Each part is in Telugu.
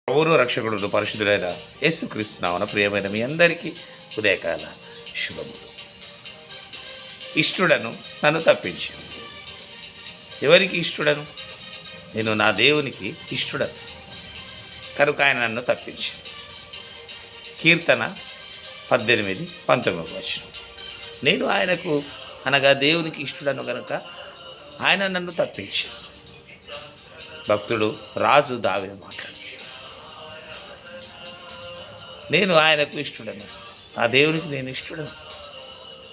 ప్రభువును రక్షకుడు పరిశుద్ధులైన యేసుక్రీస్తు నామమున ప్రియమైన మీ అందరికీ ఉదయకాల శుభములు. ఇష్టుడను నన్ను తప్పించాను. ఎవరికి ఇష్టుడను? నేను నా దేవునికి ఇష్టుడను కనుక ఆయన నన్ను తప్పించాను. కీర్తన 18:19 నేను ఆయనకు అనగా దేవునికి ఇష్టుడను కనుక ఆయన నన్ను తప్పించాను. భక్తుడు రాజు దావీదు మాట్లాడుతున్నాడు. నేను ఆయనకు ఇష్టడను, ఆ దేవునికి నేను ఇష్టడను.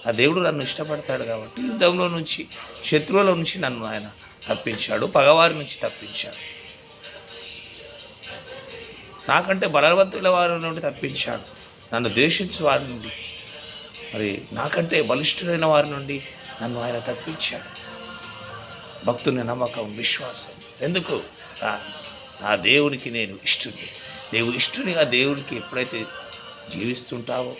ఆ దేవుడు నన్ను ఇష్టపడతాడు కాబట్టి యుద్ధంలో నుంచి, శత్రువుల నుంచి నన్ను ఆయన తప్పించాడు, పగవారి నుంచి తప్పించాడు, నాకంటే బలవంతుల వారి నుండి తప్పించాడు, నన్ను ద్వేషించే వారి నుండి, మరి నాకంటే బలిష్ఠులైన వారి నుండి నన్ను ఆయన తప్పించాడు. భక్తుని నమ్మకం, విశ్వాసం. ఎందుకు? నా దేవునికి నేను ఇష్టుని. నీవు ఇష్టునిగా దేవునికి ఎప్పుడైతే జీవిస్తుంటావో,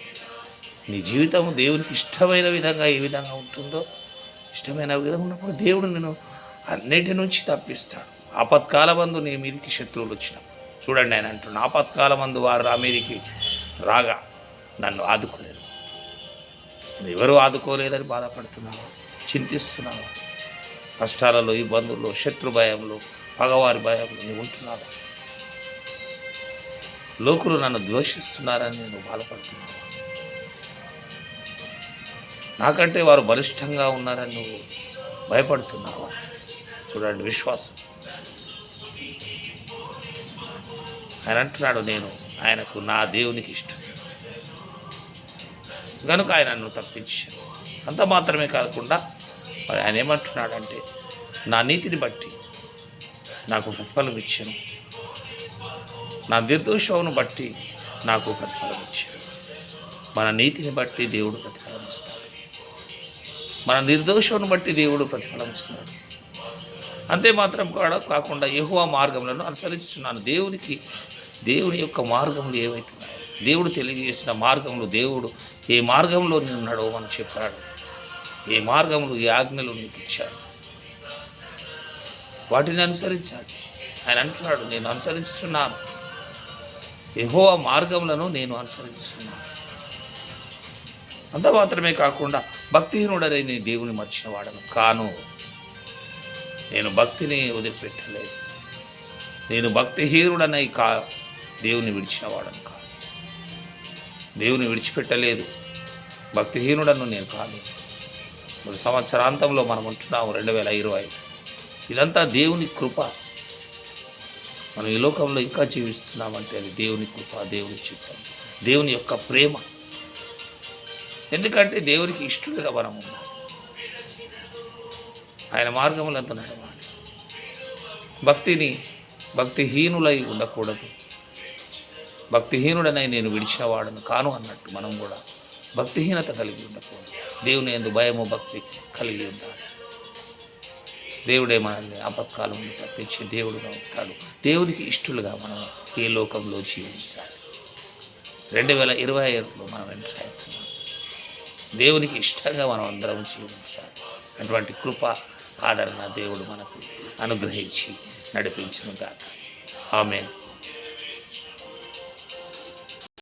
నీ జీవితం దేవునికి ఇష్టమైన విధంగా ఏ విధంగా ఉంటుందో, ఇష్టమైన విధంగా ఉన్నప్పుడు దేవుడు నేను అన్నిటి నుంచి తప్పిస్తాడు. ఆపత్కాలమందు నీ మీదికి శత్రువులు వచ్చినాం. చూడండి, ఆయన అంటున్నాడు, ఆపత్కాలమందు వారు నా మీదికి రాగా నన్ను ఆదుకోలేదు. ఎవరు ఆదుకోలేదని బాధపడుతున్నావా? చింతిస్తున్నావా? కష్టాలలో, ఇబ్బందుల్లో, శత్రు భయంలో, పగవారి భయంలో నీవు ఉంటున్నావా? లోకులు నన్ను ద్వేషిస్తున్నారని నేను బాధపడుతున్నాను. నాకంటే వారు బలిష్టంగా ఉన్నారని నువ్వు భయపడుతున్నావా? చూడండి, విశ్వాసం. ఆయన అంటున్నాడు, నేను ఆయనకు నా దేవునికి ఇష్టం కనుక ఆయన నన్ను తప్పించాను. అంత మాత్రమే కాకుండా మరి ఆయన ఏమంటున్నాడంటే, నా నీతిని బట్టి నాకు ప్రతిఫలం ఇచ్చాను, నా నిర్దోషమును బట్టి నాకు ప్రతిఫలం ఇచ్చాడు. మన నీతిని బట్టి దేవుడు ప్రతిఫలం ఇస్తాడు, మన నిర్దోషమును బట్టి దేవుడు ప్రతిఫలం ఇస్తాడు. అంతే మాత్రం కూడా కాకుండా యెహోవా మార్గములను అనుసరిస్తున్నాను. దేవుని యొక్క మార్గములు ఏవైతున్నాయో, దేవుడు తెలియజేసిన మార్గములు, దేవుడు ఏ మార్గంలో నేను నడవమని చెప్పాడు, ఏ మార్గములు, ఏ ఆజ్ఞలు నీకు ఇచ్చాడు, వాటిని అనుసరించాలి. ఆయన అంటున్నాడు, నేను అనుసరిస్తున్నాను, యెహోవా మార్గములను నేను అనుసరిస్తున్నాను. అంత మాత్రమే కాకుండా భక్తిహీనుడనే నీ దేవుని మర్చిన వాడను కాను. నేను భక్తిని వదిలిపెట్టలేదు. నేను భక్తిహీనుడనై దేవుని విడిచిన వాడను కాదు. దేవుని విడిచిపెట్టలేదు. భక్తిహీనుడను నేను కాదు. మరి సంవత్సరాంతంలో మనం ఉంటున్నాము 2025. ఇదంతా దేవుని కృప. మనం ఈ లోకంలో ఇంకా జీవిస్తున్నామంటే అది దేవుని కృప, దేవుని చిత్తం, దేవుని యొక్క ప్రేమ. ఎందుకంటే దేవునికి ఇష్టలుగా మనం ఉన్నాం. ఆయన మార్గములంతా నడవాలి. భక్తిహీనులై ఉండకూడదు. భక్తిహీనుడనై నేను విడిచినవాడను కాను అన్నట్టు మనం కూడా భక్తిహీనత కలిగి ఉండకూడదు. దేవుని యందు భయము, భక్తి కలిగి ఉండాలి. దేవుడే మనల్ని ఆపత్కాలం నుండి తప్పించి దేవుడుగా ఉంటాడు. దేవునికి ఇష్టలుగా మనం ఈ లోకంలో జీవించాలి. 2025లో మనం ఎంటర్ అవుతున్నాం. దేవునికి ఇష్టంగా మనం అందరం జీవించాలి. అటువంటి కృప, ఆదరణ దేవుడు మనకు అనుగ్రహించి నడిపించును గాక. ఆమేన్.